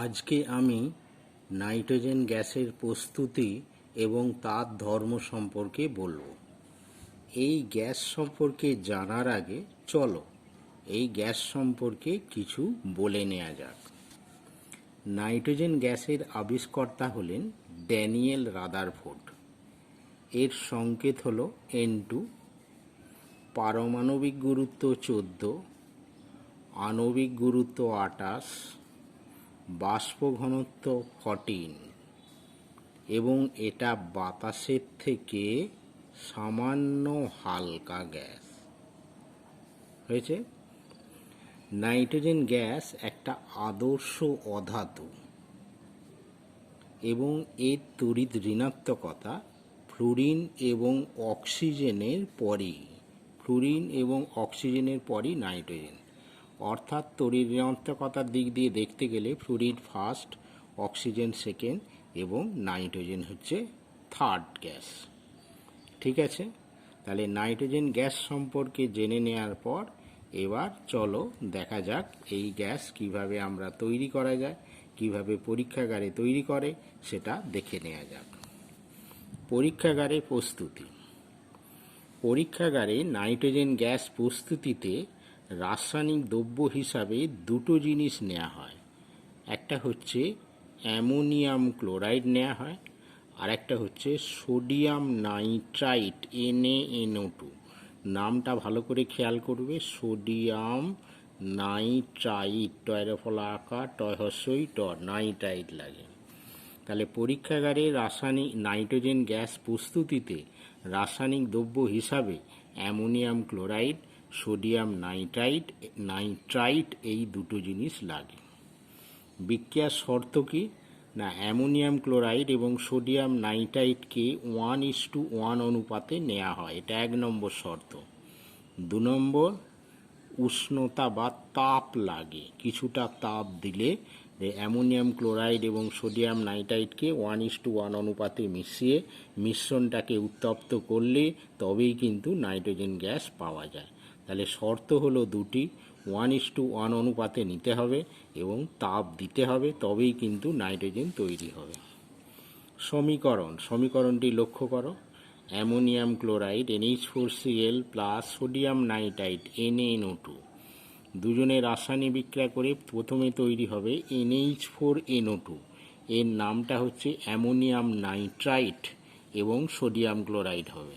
আজকে আমি নাইট্রোজেন গ্যাসের প্রস্তুতি এবং তার ধর্ম সম্পর্কে বলবো। এই গ্যাস সম্পর্কে জানার আগে চলো এই গ্যাস সম্পর্কে কিছু বলে নেওয়া যাক। নাইট্রোজেন গ্যাসের আবিষ্কর্তা হলেন ড্যানিয়েল রাদারফোর্ড। এর সংকেত হলো N2, পারমাণবিক গুরুত্ব 14, আণবিক গুরুত্ব 28, বাষ্প ঘনত্ব 14 এবং এটা বাতাসের থেকে সামান্য হালকা গ্যাস হয়েছে। নাইট্রোজেন গ্যাস একটা আদর্শ অধাতু এবং এর তড়িৎ ঋণাত্মকতা ফ্লুরিন এবং অক্সিজেনের পরই নাইট্রোজেন। অর্থাৎ তড়িৎ ঋণাত্মকতার দিক দিয়ে দেখতে গেলে ফ্লুরিন ফার্স্ট, অক্সিজেন সেকেন্ড এবং নাইট্রোজেন হচ্ছে থার্ড গ্যাস। ঠিক আছে, তাহলে নাইট্রোজেন গ্যাস সম্পর্কে জেনে নেওয়ার পর এবার চলো দেখা যাক এই গ্যাস কিভাবে আমরা তৈরি করা যায়, কিভাবে পরীক্ষাগারে তৈরি করে সেটা দেখে নেওয়া যাক। পরীক্ষাগারে প্রস্তুতি। পরীক্ষাগারে নাইট্রোজেন গ্যাস প্রস্তুতিতে রাসায়নিক দ্রব্য হিসাবে দুটো জিনিস নেওয়া হয়। একটা হচ্ছে অ্যামোনিয়াম ক্লোরাইড নেওয়া হয়, আর একটা হচ্ছে সোডিয়াম নাইট্রাইট NaNO2। নামটা ভালো করে খেয়াল করবে, সোডিয়াম নাইট্রাইট, টয়ের ফলা আকার টয় হস্যই ট, নাইট্রাইট লাগে। তাহলে পরীক্ষাগারে রাসায়নিক নাইট্রোজেন গ্যাস প্রস্তুতিতে রাসায়নিক দ্রব্য হিসাবে অ্যামোনিয়াম ক্লোরাইড, সোডিয়াম নাইট্রাইট এই দুটো জিনিস লাগে। বিক্রিয়ার শর্ত কি না, অ্যামোনিয়াম ক্লোরাইড এবং সোডিয়াম নাইট্রাইটকে 1:1 অনুপাতে নেওয়া হয়, এটা 1 নম্বর শর্ত। 2 নম্বর, উষ্ণতা বা তাপ লাগে। কিছুটা তাপ দিলে অ্যামোনিয়াম ক্লোরাইড এবং সোডিয়াম নাইট্রাইটকে 1:1 অনুপাতে মিশিয়ে মিশ্রণটাকে উত্তপ্ত করলে তবেই কিন্তু নাইট্রোজেন গ্যাস পাওয়া যায়। তাহলে শর্ত হলো দুটি, 1:1 অনুপাতে নিতে হবে এবং তাপ দিতে হবে, তবেই কিন্তু নাইট্রোজেন তৈরি হবে। সমীকরণটি লক্ষ্য করো, ammonium chloride NH4Cl plus sodium nitrite NaNO2 দুজনে রাসায়নিক বিক্রিয়া করে প্রথমে তৈরি হবে NH4NO2। এর নামটা হচ্ছে অ্যামোনিয়াম নাইট্রাইট এবং সোডিয়াম ক্লোরাইড হবে।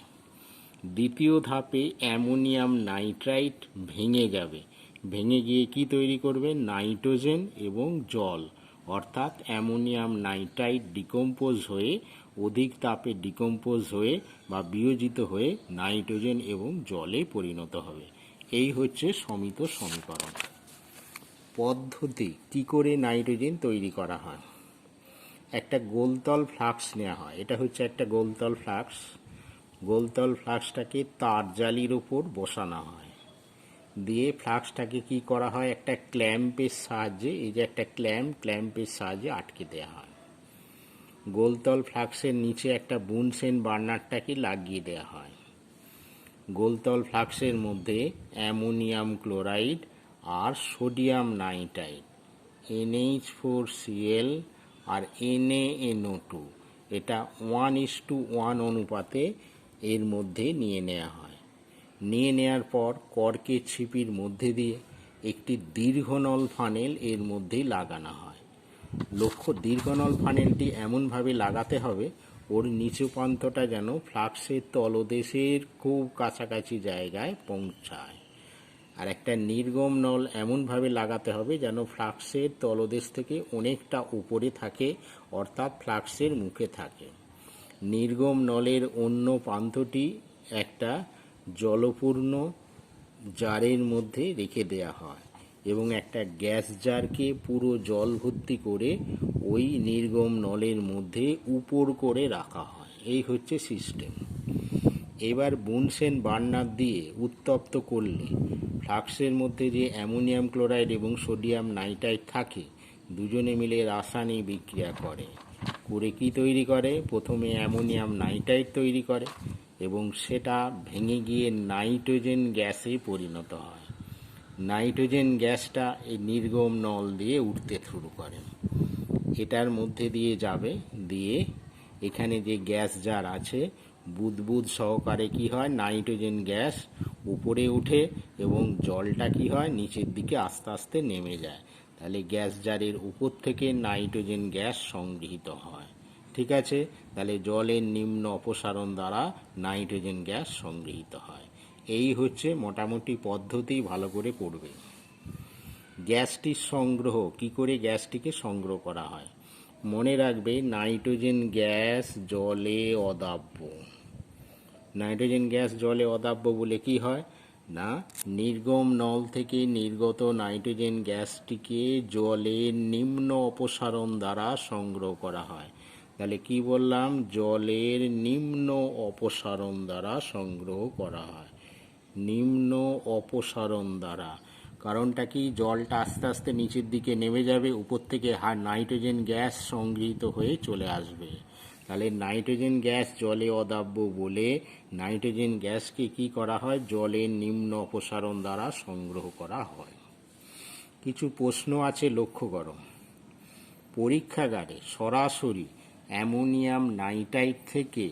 দ্বিতীয় ধাপে অ্যামোনিয়াম নাইট্রাইট ভেঙে যাবে, ভেঙে গিয়ে কি তৈরি করবে, নাইট্রোজেন এবং জল। অর্থাৎ অ্যামোনিয়াম নাইট্রাইট ডিকম্পোজ হয়ে, অধিক তাপে ডিকম্পোজ হয়ে বা বিয়োজিত হয়ে নাইট্রোজেন এবং জলে পরিণত হবে। এই হচ্ছে সমিত সমীকরণ। পদ্ধতি কি করে নাইট্রোজেন তৈরি করা হয়। একটা গোলতল ফ্লাক্স নেওয়া হয়, এটা হচ্ছে একটা গোলতল ফ্লাক্স। গোলতল ফ্লাক্সটাকে তার জালির ওপর বসানো হয়, দিয়ে ফ্লাক্সটাকে কি করা হয়, একটা ক্ল্যাম্পের সাহায্যে, এই যে একটা ক্ল্যাম্পের সাহায্যে আটকে দেওয়া হয়। গোলতল ফ্লাক্সের নিচে একটা বুনসেন বার্নারটাকে লাগিয়ে দেওয়া হয়। গোলতল ফ্লাক্সের মধ্যে অ্যামোনিয়াম ক্লোরাইড আর সোডিয়াম নাইট্রাইট NH4Cl আর NaNO2 এটা 1:1 অনুপাতে এর মধ্যে নিয়ে নেওয়া হয়। নিয়ে নেওয়ার পর কর্কের ছিপির মধ্যে দিয়ে একটি দীর্ঘনল ফানেল এর মধ্যেই লাগানো হয়। লক্ষ্য, দীর্ঘনল ফানেলটি এমনভাবে লাগাতে হবে ওর নিচু প্রান্তটা যেন ফ্লাক্সের তলদেশের খুব কাছাকাছি জায়গায় পৌঁছায়। আর একটা নির্গম নল এমনভাবে লাগাতে হবে যেন ফ্লাক্সের তলদেশ থেকে অনেকটা উপরে থাকে, অর্থাৎ ফ্লাক্সের মুখে থাকে। নির্গম নলের অন্য প্রান্তটি একটা জলপূর্ণ জারের মধ্যে রেখে দেওয়া হয় এবং একটা গ্যাস জারকে পুরো জল ভর্তি করে ওই নির্গম নলের মধ্যে উপর করে রাখা হয়। এই হচ্ছে সিস্টেম। এবার বুনসেন বার্নার দিয়ে উত্তপ্ত করলে ফ্লাক্সের মধ্যে যে অ্যামোনিয়াম ক্লোরাইড এবং সোডিয়াম নাইট্রাইট থাকে দুজনে মিলে রাসায়নিক বিক্রিয়া করে কি তৈরি করে, প্রথমে অ্যামোনিয়াম নাইট্রাইট তৈরি করে এবং সেটা ভেঙে গিয়ে নাইট্রোজেন গ্যাসে পরিণত হয়। নাইট্রোজেন গ্যাসটা এই নির্গম নল দিয়ে উঠতে শুরু করে, এটার মধ্যে দিয়ে যাবে, দিয়ে এখানে যে গ্যাস জার আছে বুদবুদ সহকারে কি হয়, নাইট্রোজেন গ্যাস উপরে উঠে এবং জলটা কি হয় নিচের দিকে আস্তে আস্তে নেমে যায়। তাহলে গ্যাস জারের উপর থেকে নাইট্রোজেন গ্যাস সংগৃহীত হয়। ঠিক আছে, তাহলে জলের নিম্ন অপসারণ দ্বারা নাইট্রোজেন গ্যাস সংগৃহীত হয়। এই হচ্ছে মোটামুটি পদ্ধতি, ভালো করে পড়বে। গ্যাসটির সংগ্রহ, কি করে গ্যাসটিকে সংগ্রহ করা হয়? মনে রাখবে নাইট্রোজেন গ্যাস জলে অদাব্য। নাইট্রোজেন গ্যাস জলে অদাব্য বলে কি হয় না, নির্গম নল থেকে নির্গত নাইট্রোজেন গ্যাসটিকে জলের নিম্ন অপসারণ দ্বারা সংগ্রহ করা হয়। তাহলে কি বললাম, জলের নিম্ন অপসারণ দ্বারা সংগ্রহ করা হয়, নিম্ন অপসারণ দ্বারা। কারণটা কি, জলটা আস্তে আস্তে নিচের দিকে নেমে যাবে, উপর থেকে নাইট্রোজেন গ্যাস সংগৃহীত হয়ে চলে আসবে। তাহলে নাইট্রোজেন গ্যাস জলে অদাব্য বলে নাইট্রোজেন গ্যাসকে কি করা হয়, জলের নিম্ন অপসারণ দ্বারা সংগ্রহ করা হয়। কিছু প্রশ্ন আছে, লক্ষ্য করো। পরীক্ষাগারে সরাসরি অ্যামোনিয়াম নাইট্রাইট থেকে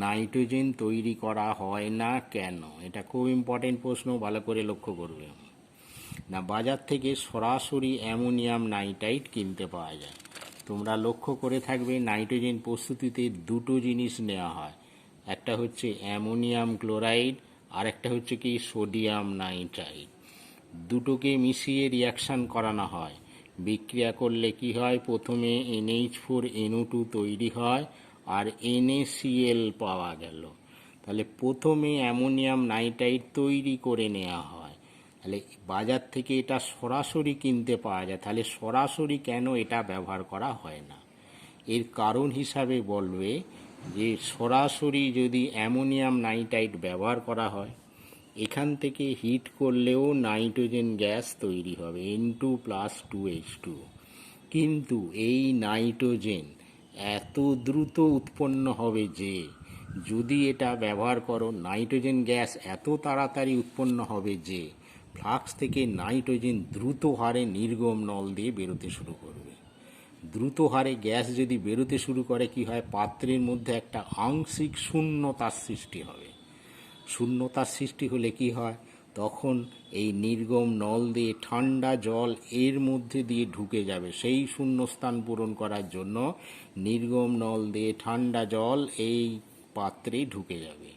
নাইট্রোজেন তৈরি করা হয় না কেন? এটা খুব ইম্পর্টেন্ট প্রশ্ন, ভালো করে লক্ষ্য করবে। না, বাজার থেকে সরাসরি অ্যামোনিয়াম নাইট্রাইট কিনতে পাওয়া যায়। তোমরা লক্ষ্য করে থাকবে নাইট্রোজেন প্রস্তুতিতে দুটো জিনিস নেওয়া হয়, একটা হচ্ছে অ্যামোনিয়াম ক্লোরাইড আর একটা হচ্ছে কি সোডিয়াম নাইট্রাইট। দুটোকে মিশিয়ে রিয়াকশান করানো হয়। বিক্রিয়া করলে কি হয়, প্রথমে NH4NO2 তৈরি হয় আর NaCl পাওয়া গেল। তাহলে প্রথমে অ্যামোনিয়াম নাইট্রাইট তৈরি করে নেওয়া হয়। তাহলে বাজার থেকে এটা সরাসরি কিনতে পাওয়া যায়, তাহলে সরাসরি কেন এটা ব্যবহার করা হয় না? এর কারণ হিসাবে বলবে যে সরাসরি যদি অ্যামোনিয়াম নাইট্রাইট ব্যবহার করা হয়, এখান থেকে হিট করলেও নাইট্রোজেন গ্যাস তৈরি হবে N2+2H2, কিন্তু এই নাইট্রোজেন এত দ্রুত উৎপন্ন হবে যে যদি এটা ব্যবহার করো, নাইট্রোজেন গ্যাস এত তাড়াতাড়ি উৎপন্ন হবে যে ফ্লাক্স থেকে নাইট্রোজেন দ্রুত হারে নির্গম নল দিয়ে বেরোতে শুরু করবে। দ্রুত হারে গ্যাস যদি বেরোতে শুরু করে কি হয়, পাত্রের মধ্যে একটা আংশিক শূন্যতার সৃষ্টি হবে। শূন্যতার সৃষ্টি হলে কি হয়, তখন এই নির্গম নল দিয়ে ঠান্ডা জল এর মধ্যে দিয়ে ঢুকে যাবে। সেই শূন্যস্থান পূরণ করার জন্য নির্গম নল দিয়ে ঠান্ডা জল এই পাত্রে ঢুকে যাবে।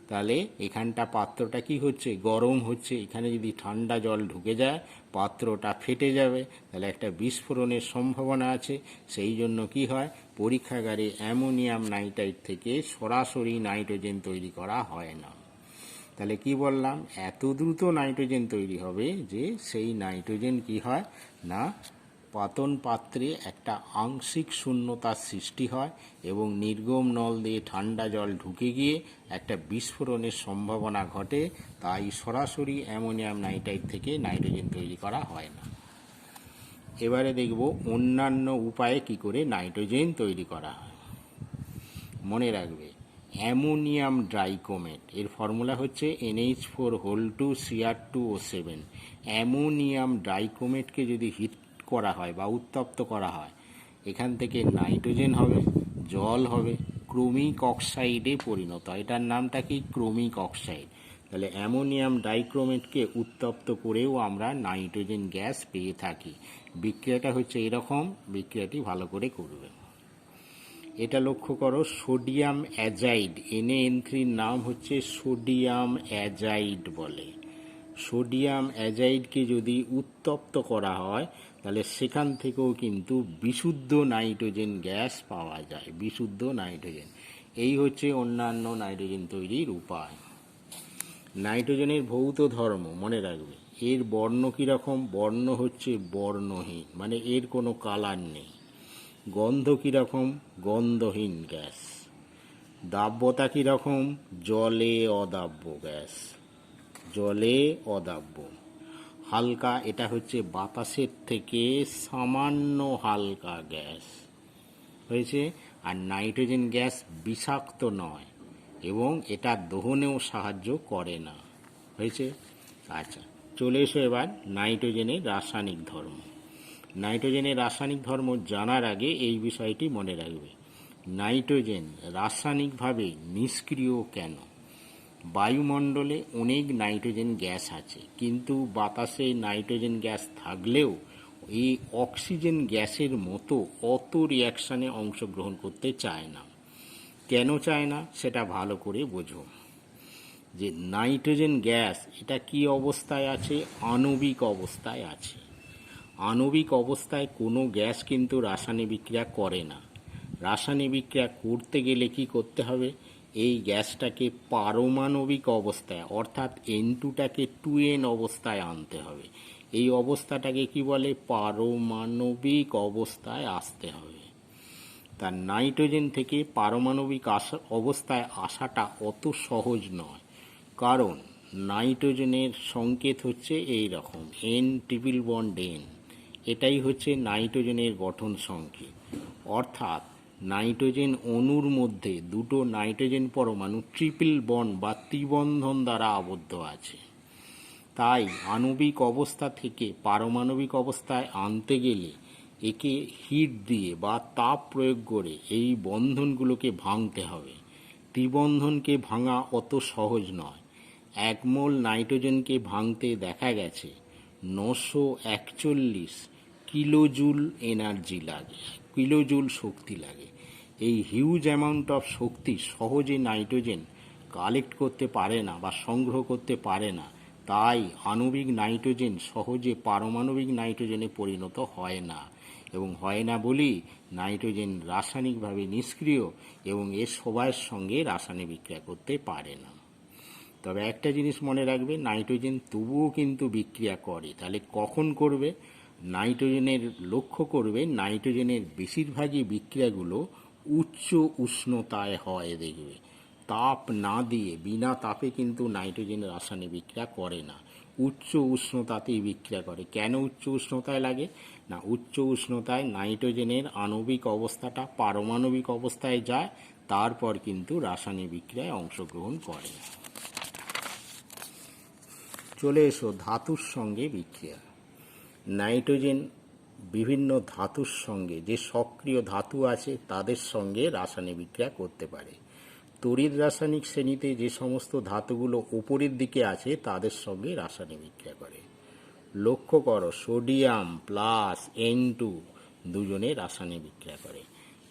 তাহলে এখানটা পাত্রটা কি হচ্ছে, গরম হচ্ছে, এখানে যদি ঠান্ডা জল ঢুকে যায় পাত্রটা ফেটে যাবে, তাহলে একটা বিস্ফোরণের সম্ভাবনা আছে। সেই জন্য কি হয়, পরীক্ষাগারে অ্যামোনিয়াম নাইট্রাইট থেকে সরাসরি নাইট্রোজেন তৈরি করা হয় না। তাহলে কি বললাম, এত দ্রুত নাইট্রোজেন তৈরি হবে যে সেই নাইট্রোজেন কি হয় না, পাতন পাত্রে একটা আংশিক শূন্যতার সৃষ্টি হয় এবং নির্গম নল দিয়ে ঠান্ডা জল ঢুকে গিয়ে একটা বিস্ফোরণের সম্ভাবনা ঘটে। তাই সরাসরি অ্যামোনিয়াম নাইট্রাইট থেকে নাইট্রোজেন তৈরি করা হয় না। এবারে দেখব অন্যান্য উপায়ে কি করে নাইট্রোজেন তৈরি করা হয়। মনে রাখবে অ্যামোনিয়াম ডাইক্রোমেট, এর ফর্মুলা হচ্ছে NH4(2)Cr2O7। অ্যামোনিয়াম ডাইক্রোমেটকে যদি হিট করা হয় বা উত্তপ্ত করা হয়, এখান থেকে নাইট্রোজেন হবে, জল হবে, ক্রোমিক অক্সাইডে পরিণত হয়। এটার নামটা কি, ক্রোমিক অক্সাইড। তাহলে অ্যামোনিয়াম ডাইক্রোমেটকে উত্তপ্ত করেও আমরা নাইট্রোজেন গ্যাস পেয়ে থাকি। বিক্রিয়াটা হচ্ছে এরকম, বিক্রিয়াটি ভালো করে করবে। এটা লক্ষ্য করো, সোডিয়াম অ্যাজাইড, NaN3-র নাম হচ্ছে সোডিয়াম অ্যাজাইড বলে। সোডিয়াম অ্যাজাইডকে যদি উত্তপ্ত করা হয় তাহলে সেখান থেকেও কিন্তু বিশুদ্ধ নাইট্রোজেন গ্যাস পাওয়া যায়, বিশুদ্ধ নাইট্রোজেন। এই হচ্ছে অন্যান্য নাইট্রোজেন তৈরির উপায়। নাইট্রোজেনের ভৌত ধর্ম মনে রাখবে, এর বর্ণ কীরকম, বর্ণ হচ্ছে বর্ণহীন, মানে এর কোনো কালার নেই। গন্ধ কীরকম, গন্ধহীন গ্যাস। দাব্যতা কীরকম, জলে অদাব্য গ্যাস, জলে অদাব্য। হালকা, এটা হচ্ছে বাতাসের থেকে সামান্য হালকা গ্যাস হয়েছে। আর নাইট্রোজেন গ্যাস বিষাক্ত নয় এবং এটা দহনেও সাহায্য করে না হয়েছে। আচ্ছা, চলে এসো এবার নাইট্রোজেনের রাসায়নিক ধর্ম। নাইট্রোজেনের রাসায়নিক ধর্ম জানার আগে এই বিষয়টি মনে রাখবে, নাইট্রোজেন রাসায়নিকভাবে নিষ্ক্রিয় কেন? বায়ুমণ্ডলে অনেক নাইট্রোজেন গ্যাস আছে, কিন্তু বাতাসে নাইট্রোজেন গ্যাস থাকলেও এই অক্সিজেন গ্যাসের মতো অত রিয়াকশানে অংশগ্রহণ করতে চায় না। কেন চায় না সেটা ভালো করে বোঝো। যে নাইট্রোজেন গ্যাস এটা কি অবস্থায় আছে? আণবিক অবস্থায় আছে। আণবিক অবস্থায় কোনো গ্যাস কিন্তু রাসায়নিক বিক্রিয়া করে না। রাসায়নিক বিক্রিয়া করতে গেলে কি করতে হবে? এই গ্যাসটাকে পারমাণবিক অবস্থায় অর্থাৎ N2টাকে 2N অবস্থায় আনতে হবে। এই অবস্থাটাকে কি বলে? পারমাণবিক অবস্থায় আসতে হবে। তার নাইট্রোজেন থেকে পারমাণবিক অবস্থায় আসাটা অত সহজ নয়, কারণ নাইট্রোজেনের সংকেত হচ্ছে এই রকম N=N। এটাই হচ্ছে নাইট্রোজেনের গঠন সংকেত। অর্থাৎ নাইট্রোজেন অণুর মধ্যে দুটো নাইট্রোজেন পরমাণু ট্রিপল বন্ড বা ত্রিবন্ধন দ্বারা আবদ্ধ আছে। তাই আণবিক অবস্থা থেকে পারমাণবিক অবস্থায় আনতে গেলে একে হিট দিয়ে বা তাপ প্রয়োগ করে এই বন্ধনগুলোকে ভাঙতে হবে। ত্রিবন্ধনকে ভাঙা অত সহজ নয়। 1 মোল নাইট্রোজেনকে ভাঙতে দেখা গেছে 941 কিলোজুল এনার্জি লাগে, কিলোজুল শক্তি লাগে। এই হিউজ অ্যামাউন্ট অফ শক্তি সহজে নাইট্রোজেন কালেক্ট করতে পারে না বা সংগ্রহ করতে পারে না। তাই আণবিক নাইট্রোজেন সহজে পারমাণবিক নাইট্রোজেনে পরিণত হয় না, এবং হয় না বলেই নাইট্রোজেন রাসায়নিকভাবে নিষ্ক্রিয় এবং এর সবার সঙ্গে রাসায়নিক বিক্রিয়া করতে পারে না। তবে একটা জিনিস মনে রাখবে, নাইট্রোজেন তবুও কিন্তু বিক্রিয়া করে। তাহলে কখন করবে? নাইট্রোজেনের লক্ষ্য করবে, নাইট্রোজেনের বেশিরভাগই বিক্রিয়াগুলো উচ্চ উষ্ণতায় হয়। দেখবে তাপ না দিয়ে, বিনা তাপে কিন্তু নাইট্রোজেন রাসায়নিক বিক্রিয়া করে না, উচ্চ উষ্ণতাতেই বিক্রিয়া করে। কেন উচ্চ উষ্ণতায় লাগে না? উচ্চ উষ্ণতায় নাইট্রোজেনের আণবিক অবস্থাটা পারমাণবিক অবস্থায় যায়, তারপর কিন্তু রাসায়নিক বিক্রিয়ায় অংশগ্রহণ করে। চলে এসো ধাতুর সঙ্গে বিক্রিয়া। নাইট্রোজেন বিভিন্ন ধাতুর সঙ্গে, যে সক্রিয় ধাতু আছে তাদের সঙ্গে রাসায়নিক বিক্রিয়া করতে পারে। তড়িৎ রাসায়নিক শ্রেণীতে যে সমস্ত ধাতুগুলো উপরের দিকে আছে তাদের সঙ্গে রাসায়নিক বিক্রিয়া করে। লক্ষ্য করো, সোডিয়াম প্লাস N2 দুজনে রাসায়নিক বিক্রিয়া করে।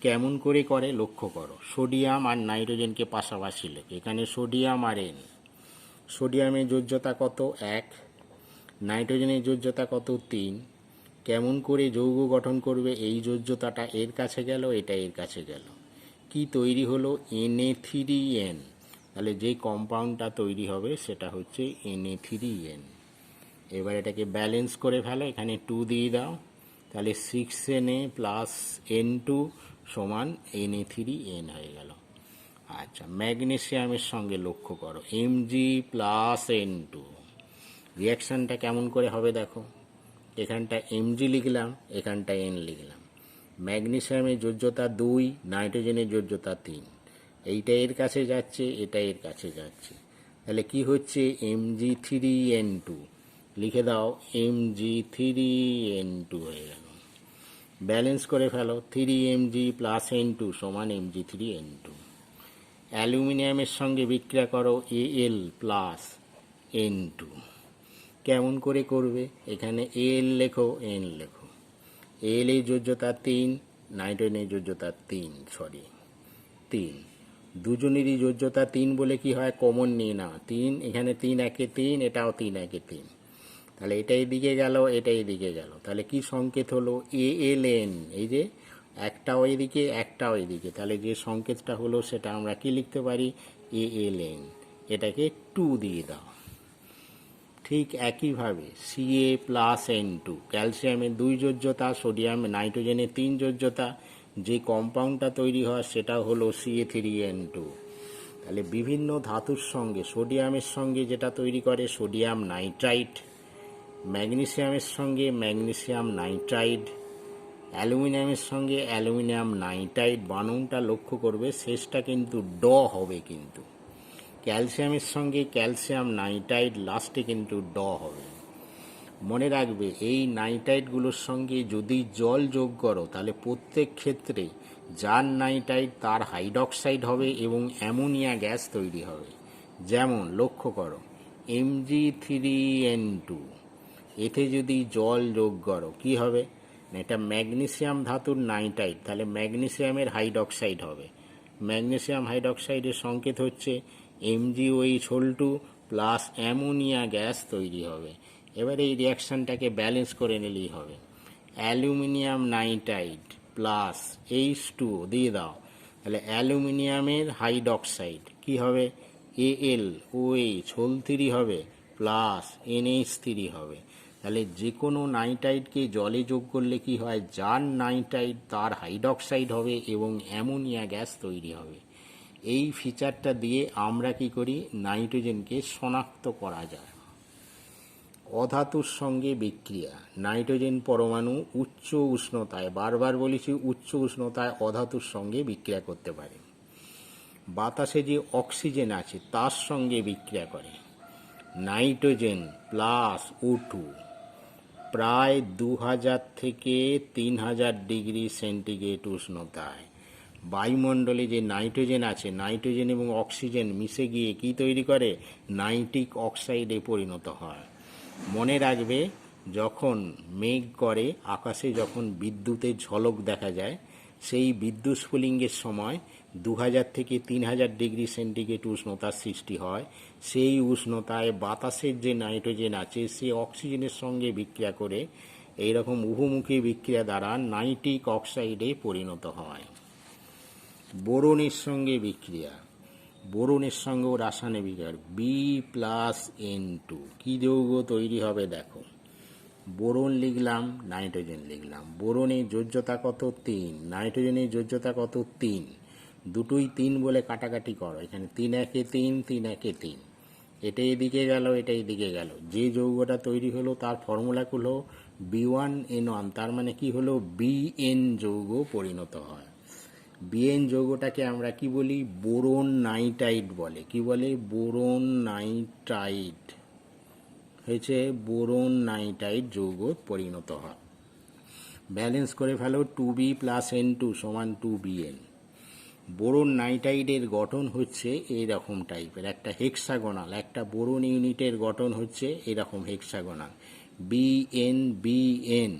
কেমন করে করে লক্ষ্য করো। সোডিয়াম আর নাইট্রোজেনকে পাশাপাশি লেখে, এখানে সোডিয়াম আর N। সোডিয়ামের যোজ্যতা কত? 1। নাইট্রোজেনের যোজ্যতা কত? 3। কেমন করে যৌগ গঠন করবে? এই যোজ্যতাটা এর কাছে গেল, এটা এর কাছে গেল, কি তৈরি হলো? Na3N। তাহলে যে কম্পাউন্ডটা তৈরি হবে সেটা হচ্ছে Na3N। এবার এটাকে ব্যালেন্স করে ফেলো, এখানে 2 দিয়ে দাও, তাহলে 6Na প্লাস N2 সমান Na3N হয়ে গেল। আচ্ছা, ম্যাগনেসিয়ামের সঙ্গে লক্ষ্য করো, Mg প্লাস N2। রিয়াকশানটা কেমন করে হবে দেখো, এখানটা Mg লিখলাম, এখানটা N লিখলাম। ম্যাগনেসিয়ামের যোজ্যতা 2, নাইট্রোজেনের যোজ্যতা 3। এইটা এর কাছে যাচ্ছে, এটা এর কাছে যাচ্ছে, তাহলে কি হচ্ছে? Mg3N2। লিখে দাও, Mg3N2 হয়ে গেল। ব্যালেন্স করে ফেলো, 3Mg প্লাস N2 সমান Mg3N2। অ্যালুমিনিয়ামের সঙ্গে বিক্রিয়া করো, Al প্লাস N2। কেমন করে করবে? এখানে Al লেখো, N লেখো। Al এর যোজ্যতা 3, নাইট্রোজেনের যোজ্যতা 3। দুজনেরই যোজ্যতা 3 বলে কি হয়? কমন নিয়ে না, 3 এখানে 3 একে 3, এটাও 3 একে 3। তাহলে এটা এদিকে গেল, এটা এদিকে গেল, তাহলে কি সংকেত হলো? ALN। এই যে একটাও এদিকে একটাও এদিকে, তাহলে যে সংকেতটা হলো সেটা আমরা কি লিখতে পারি? ALN। এটাকে 2 দিয়ে দাও। ঠিক একইভাবে Ca প্লাস N2, ক্যালসিয়ামের 2 যোজ্যতা, সোডিয়াম নাইট্রোজেনের 3 যোজ্যতা, যে কম্পাউন্ডটা তৈরি হয় সেটা হলো Ca3N2। তাহলে বিভিন্ন ধাতুর সঙ্গে, সোডিয়ামের সঙ্গে যেটা তৈরি করে সোডিয়াম নাইট্রাইট, ম্যাগনেসিয়ামের সঙ্গে ম্যাগনেসিয়াম নাইট্রাইট, অ্যালুমিনিয়ামের সঙ্গে অ্যালুমিনিয়াম নাইট্রাইট। বানানটা লক্ষ্য করবে, শেষটা কিন্তু ড হবে, কিন্তু ক্যালসিয়ামের সঙ্গে ক্যালসিয়াম নাইট্রাইট, লাস্টে কিন্তু ড হবে। মনে রাখবে এই নাইট্রাইটগুলোর সঙ্গে যদি জল যোগ করো তাহলে প্রত্যেক ক্ষেত্রে যার নাইট্রাইট তার হাইড্রক্সাইড হবে এবং অ্যামোনিয়া গ্যাস তৈরি হবে। যেমন লক্ষ্য করো Mg3N2, এতে যদি জল যোগ করো কি হবে না, এটা ম্যাগনেসিয়াম ধাতুর নাইট্রাইট, তাহলে ম্যাগনেসিয়ামের হাইড্রক্সাইড হবে। ম্যাগনেসিয়াম হাইড্রক্সাইডের সংকেত হচ্ছে MgOH2 প্লাস অ্যামোনিয়া গ্যাস তৈরি হবে। এবার এই রিয়াকশানটাকে ব্যালেন্স করে নিলেই হবে। অ্যালুমিনিয়াম নাইট্রাইট প্লাস H2 দিয়ে দাও, তাহলে অ্যালুমিনিয়ামের হাইড্রক্সাইড কি হবে AlOH3 হবে প্লাস NH3 হবে। তাহলে যে কোনো নাইট্রাইটকে জলে যোগ করলে কি হয়, যার নাইট্রাইট তার হাইড্রক্সাইড হবে এবং অ্যামোনিয়া গ্যাস তৈরি হবে। এই ফিচারটা দিয়ে আমরা কি করি, নাইট্রোজেনকে শনাক্ত করা যায়। অধাতুর সঙ্গে বিক্রিয়া, নাইট্রোজেন পরমাণু উচ্চ উষ্ণতায়, বারবার বলেছি উচ্চ উষ্ণতায় অধাতুর সঙ্গে বিক্রিয়া করতে পারে। বাতাসে যে অক্সিজেন আছে তার সঙ্গে বিক্রিয়া করে। নাইট্রোজেন প্লাস O2 প্রায় 2000 থেকে 3000 ডিগ্রি সেন্টিগ্রেড উষ্ণতায় বায়ুমণ্ডলে যে নাইট্রোজেন আছে, নাইট্রোজেন এবং অক্সিজেন মিশে গিয়ে কি তৈরি করে, নাইট্রিক অক্সাইডে পরিণত হয়। মনে রাখবে যখন মেঘ করে আকাশে যখন বিদ্যুতের ঝলক দেখা যায়, সেই বিদ্যুৎ স্ফুলিঙ্গের সময় 2000 থেকে 3000 ডিগ্রি সেন্টিগ্রেড উষ্ণতার সৃষ্টি হয়। সেই উষ্ণতায় বাতাসের যে নাইট্রোজেন আছে সে অক্সিজেনের সঙ্গে বিক্রিয়া করে এইরকম উভমুখী বিক্রিয়া দ্বারা নাইট্রিক অক্সাইডে পরিণত হয়। বোরনের সঙ্গে বিক্রিয়া, বোরনের সঙ্গেও রাসায়নিক বিক্রিয়া B+N2 কি যৌগ তৈরি হবে দেখো, বোরন লিখলাম, নাইট্রোজেন লিখলাম। বোরনের যোজ্যতা কত 3, নাইট্রোজেনের যোজ্যতা কত 3, দুটোই 3 বলে কাটাকাটি করো, এখানে 3 একে 3, 3 একে 3, এটা এদিকে গেল, এটা এদিকে গেল। যে যৌগটা তৈরি হলো তার ফর্মুলা হলো B1N1, তার মানে কি হলো BN যৌগ পরিণত হয়। বিএন যৌগটাকে আমরা কি বলি, বোরন নাইট্রাইট বলে। কি বলে, বোরন নাইট্রাইট হয়েছে, বোরন নাইট্রাইট যৌগ পরিণত হয়। ব্যালেন্স করে ফেলো 2B+N2 সমান 2BN। বোরন নাইট্রাইটের গঠন হচ্ছে এইরকম টাইপের, একটা হেক্সাগোনাল, একটা বোরন ইউনিটের গঠন হচ্ছে এরকম হেক্সাগোনাল BN,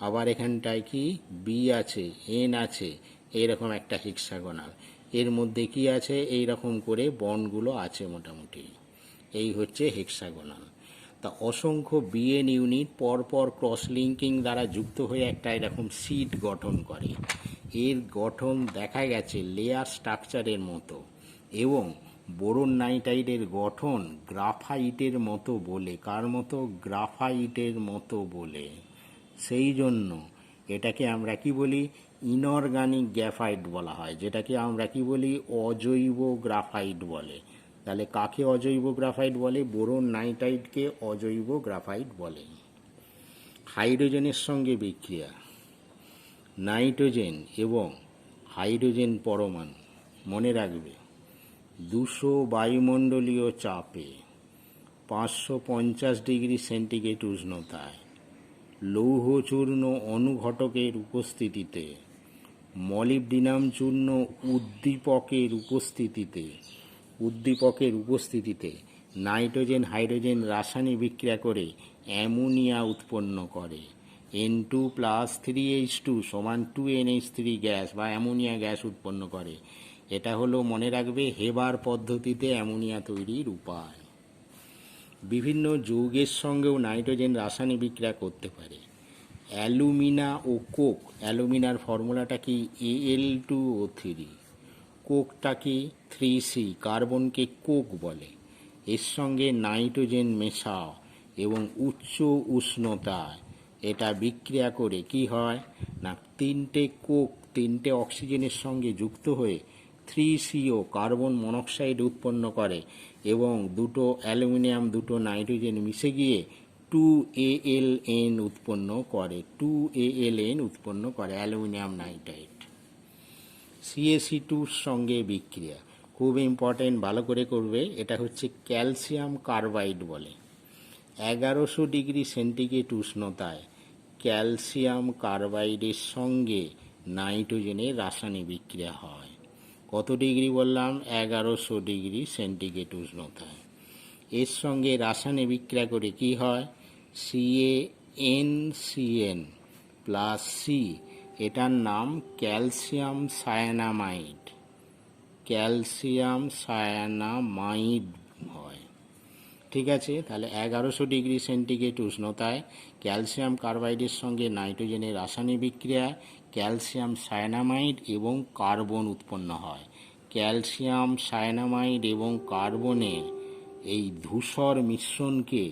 আবার এখানটায় কি বি আছে, N আছে, এইরকম একটা হেক্সাগোনাল। এর মধ্যে কি আছে, এইরকম করে বন্ডগুলো আছে মোটামুটি, এই হচ্ছে হেক্সাগোনাল। তা অসংখ্য বিএন ইউনিট পরপর ক্রস লিঙ্কিং দ্বারা যুক্ত হয়ে একটা এরকম সিট গঠন করে। এর গঠন দেখা গেছে লেয়ার স্ট্রাকচারের মতো, এবং বোরন নাইট্রাইটের গঠন গ্রাফাইটের মতো বলে। কার মতো, গ্রাফাইটের মতো বলে। সেই জন্য এটাকে আমরা কি বলি, ইনঅর্গানিক গ্রাফাইট বলা হয়, যেটাকে আমরা কি বলি, অজৈব গ্রাফাইট বলে। তাহলে কাকে অজৈব গ্রাফাইট বলে, বোরন নাইট্রাইটকে অজৈব গ্রাফাইট বলে। হাইড্রোজেনের সঙ্গে বিক্রিয়া, নাইট্রোজেন এবং হাইড্রোজেন পরমাণু, মনে রাখবে 200 বায়ুমণ্ডলীয় চাপে 550 ডিগ্রি সেন্টিগ্রেড উষ্ণতায় লৌহচূর্ণ অনুঘটকের উপস্থিতিতে, মলিবডিনাম চূর্ণ উদ্দীপকের উপস্থিতিতে নাইট্রোজেন হাইড্রোজেন রাসায়নিক বিক্রিয়া করে অ্যামোনিয়া উৎপন্ন করে। N2+3H2 সমান 2NH3 গ্যাস বা অ্যামোনিয়া গ্যাস উৎপন্ন করে। এটা হলো মনে রাখবে হেবার পদ্ধতিতে অ্যামোনিয়া তৈরির উপায়। বিভিন্ন যৌগের সঙ্গেও নাইট্রোজেন রাসায়নিক বিক্রিয়া করতে পারে। অ্যালুমিনা ও কোক, অ্যালুমিনার ফর্মুলাটা কি Al2O3, কোকটা কি 3C, কার্বনকে কোক বলে। এর সঙ্গে নাইট্রোজেন মেশাও এবং উচ্চ উষ্ণতায় এটা বিক্রিয়া করে কি হয় না, 3টে কোক 3টে অক্সিজেনের সঙ্গে যুক্ত হয়ে 3CO কার্বন মনোক্সাইড উৎপন্ন করে, এবং দুটো অ্যালুমিনিয়াম দুটো নাইট্রোজেন মিশে গিয়ে 2AlN উৎপন্ন করে, অ্যালুমিনিয়াম নাইট্রাইট। CaC2 সঙ্গে বিক্রিয়া খুব ইম্পর্টেন্ট, ভালো করে করবে। এটা হচ্ছে ক্যালসিয়াম কার্বাইড বলে। 1100 ডিগ্রি সেন্টিগ্রেড উষ্ণতায় ক্যালসিয়াম কার্বাইডের সঙ্গে নাইট্রোজেনের রাসায়নিক বিক্রিয়া হয়। কত ডিগ্রি বললাম? 1100 ডিগ্রি সেন্টিগ্রেড উষ্ণতায়। এর সঙ্গে রাসায়নিক বিক্রিয়া করে কি হয়? CaNCN প্লাস সি, এটার নাম ক্যালসিয়াম সায়ানামাইড। ক্যালসিয়াম সায়ানামাইড হয়। ঠিক আছে, তাহলে 1100 ডিগ্রি সেন্টিগ্রেড উষ্ণতায় ক্যালসিয়াম কার্বাইডের সঙ্গে নাইট্রোজেনের রাসায়নিক বিক্রিয়া ক্যালসিয়াম সায়ানামাইড এবং কার্বন উৎপন্ন হয়। ক্যালসিয়াম সায়ানামাইড এবং কার্বনের এই ধূসর মিশ্রণকে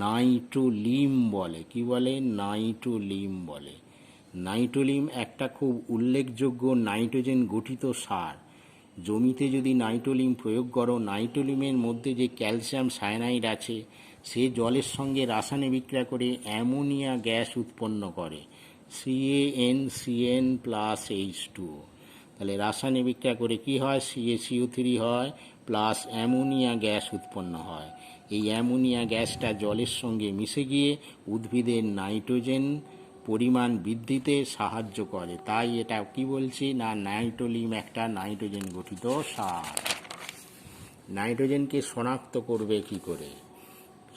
নাইট্রোলিম বলে। কি বলে? নাইট্রোলিম বলে। নাইট্রোলিম একটা খুব উল্লেখযোগ্য নাইট্রোজেন গঠিত সার। জমিতে যদি নাইট্রোলিম প্রয়োগ করো, নাইট্রোলিমের মধ্যে যে ক্যালসিয়াম সায়ানাইড আছে সে জলের সঙ্গে রাসায়নিক বিক্রিয়া করে অ্যামোনিয়া গ্যাস উৎপন্ন করে, CaNCN প্লাস H2O। তাহলে রাসায়নিক বিক্রিয়া করে কি হয়? CaCO3 হয় প্লাস অ্যামোনিয়া গ্যাস উৎপন্ন হয়। এই অ্যামোনিয়া গ্যাসটা জলের সঙ্গে মিশে গিয়ে উদ্ভিদের নাইট্রোজেন পরিমাণ বৃদ্ধিতে সাহায্য করে। তাই এটা কি বলছি না, নাইট্রোলিম একটা নাইট্রোজেন গঠিত সার। নাইট্রোজেনকে শনাক্ত করবে কি করে?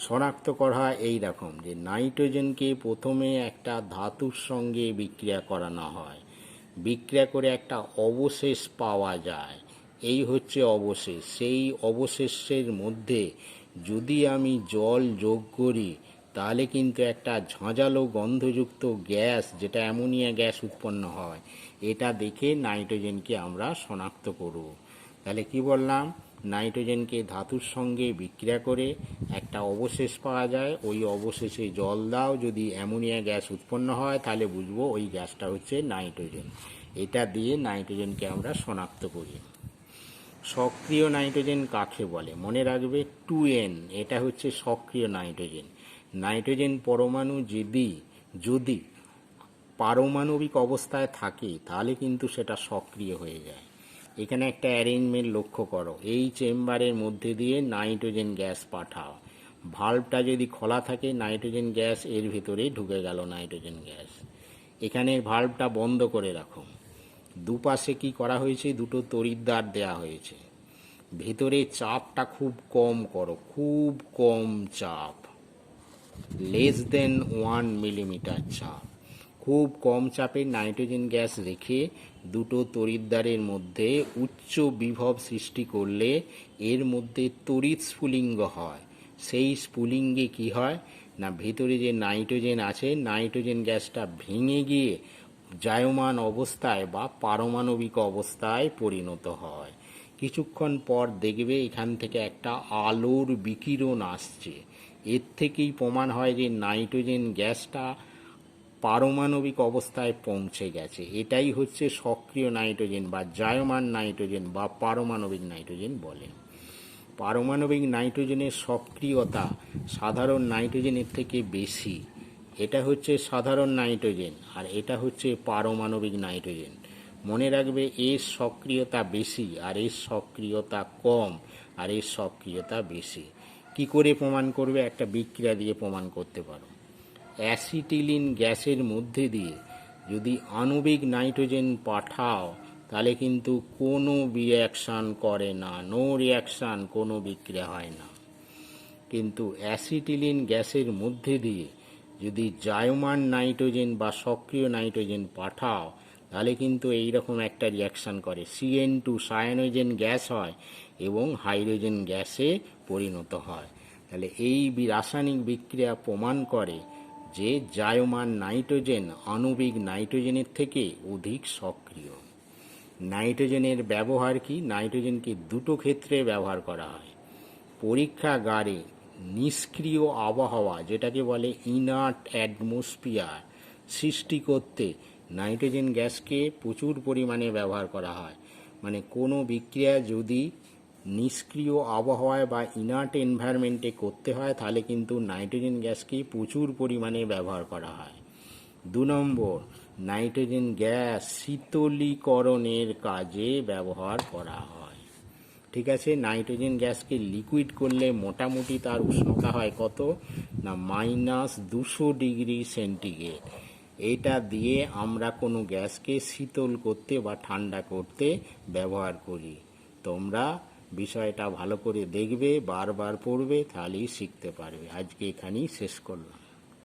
শনাক্ত করা হয় এই রকম, যে নাইট্রোজেনকে প্রথমে একটা ধাতুর সঙ্গে বিক্রিয়া করানো হয়, বিক্রিয়া করে একটা অবশেষ পাওয়া যায়। এই হচ্ছে অবশেষ। সেই অবশেষের মধ্যে যদি আমি জল যোগ করি তাহলে কিন্তু একটা ঝাঁঝালো গন্ধযুক্ত গ্যাস, যেটা অ্যামোনিয়া গ্যাস উৎপন্ন হয়, এটা দেখে নাইট্রোজেনকে আমরা শনাক্ত করব। তাহলে কি বললাম? নাইট্রোজেনকে ধাতুর সঙ্গে বিক্রিয়া করে একটা অবশেষ পাওয়া যায়, ওই অবশেষে জল দাও, যদি অ্যামোনিয়া গ্যাস উৎপন্ন হয় তাহলে বুঝবো ওই গ্যাসটা হচ্ছে নাইট্রোজেন। এটা দিয়ে নাইট্রোজেনকে আমরা শনাক্ত করি। সক্রিয় নাইট্রোজেন কাকে বলে? মনে রাখবে 2N, এটা হচ্ছে সক্রিয় নাইট্রোজেন। নাইট্রোজেন পরমাণু যদি পারমাণবিক অবস্থায় থাকে তাহলে কিন্তু সেটা সক্রিয় হয়ে যায়। এখানে একটা অ্যারেঞ্জমেন্ট লক্ষ্য করো, এই চেম্বারের মধ্যে দিয়ে নাইট্রোজেন গ্যাস পাঠাও। ভাল্বটা যদি খোলা থাকে নাইট্রোজেন গ্যাস এর ভিতরে ঢুকে গেল নাইট্রোজেন গ্যাস। এখানে ভাল্বটা বন্ধ করে রাখো। দুপাশে কি করা হয়েছে? দুটো তড়িৎদ্বার দেয়া হয়েছে। ভেতরে চাপটা খুব কম করো, খুব কম চাপ, <1 মিলিমিটার চাপ। খুব কম চাপে নাইট্রোজেন গ্যাস রেখে দুটো তড়িৎদ্বারের মধ্যে উচ্চ বিভব সৃষ্টি করলে এর মধ্যে তড়িৎ স্ফুলিঙ্গ হয়। সেই স্ফুলিঙ্গে কি হয় না, ভেতরে যে নাইট্রোজেন আছে নাইট্রোজেন গ্যাসটা ভেঙে গিয়ে জায়মান অবস্থায় বা পারমাণবিক অবস্থায় পরিণত হয়। কিছুক্ষণ পর দেখবে এখান থেকে একটা আলোর বিকিরণ আসছে। এর থেকেই প্রমাণ হয় যে নাইট্রোজেন গ্যাসটা পারমাণবিক অবস্থায় পৌঁছে গেছে। এটাই হচ্ছে সক্রিয় নাইট্রোজেন বা জায়মান নাইট্রোজেন বা পারমাণবিক নাইট্রোজেন বলে। পারমাণবিক নাইট্রোজেনের সক্রিয়তা সাধারণ নাইট্রোজেনের থেকে বেশি। এটা হচ্ছে সাধারণ নাইট্রোজেন আর এটা হচ্ছে পারমাণবিক নাইট্রোজেন। মনে রাখবে এর সক্রিয়তা বেশি আর এর সক্রিয়তা কম আর এর সক্রিয়তা বেশি। কি করে প্রমাণ করবে? একটা বিক্রিয়া দিয়ে প্রমাণ করতে পারো। অ্যাসিটিলিন গ্যাসের মধ্যে দিয়ে যদি আণবিক নাইট্রোজেন পাঠাও তাহলে কিন্তু কোনো রিয়াকশান করে না, নো রিয়াকশান, কোনো বিক্রিয়া হয় না। কিন্তু অ্যাসিটিলিন গ্যাসের মধ্যে দিয়ে যদি জায়মান নাইট্রোজেন বা সক্রিয় নাইট্রোজেন পাঠাও তাহলে কিন্তু এইরকম একটা রিয়াকশান করে, CN2 সায়ানোজেন গ্যাস হয় এবং হাইড্রোজেন গ্যাসে পরিণত হয়। তাহলে এই রাসায়নিক বিক্রিয়া প্রমাণ করে যে জায়মান নাইট্রোজেন আণবিক নাইট্রোজেনের থেকে অধিক সক্রিয়। নাইট্রোজেনের ব্যবহার কি? নাইট্রোজেনকে দুটো ক্ষেত্রে ব্যবহার করা হয়। পরীক্ষাগারে নিষ্ক্রিয় আবহাওয়া, যেটাকে বলে ইনার্ট অ্যাটমসফিয়ার, সৃষ্টি করতে নাইট্রোজেন গ্যাসকে প্রচুর পরিমাণে ব্যবহার করা হয়। মানে কোনো বিক্রিয়া যদি নিষ্ক্রিয় আবহাওয়ায় বা ইনার্ট এনভায়রনমেন্টে করতে হয় তাহলে কিন্তু নাইট্রোজেন গ্যাসকে প্রচুর পরিমাণে ব্যবহার করা হয়। 2 নম্বর, নাইট্রোজেন গ্যাস শীতলীকরণের কাজে ব্যবহার করা হয়। ঠিক আছে। নাইট্রোজেন গ্যাসকে লিকুইড করলে মোটামুটি তার উষ্ণতা হয় কত না -200°C। এটা দিয়ে আমরা কোনো গ্যাসকে শীতল করতে বা ঠান্ডা করতে ব্যবহার করি। তোমরা বিষয়টা ভালো করে দেখবে, বারবার পড়বে, তাহলেই শিখতে পারবে। আজকে এখানেই শেষ করলাম।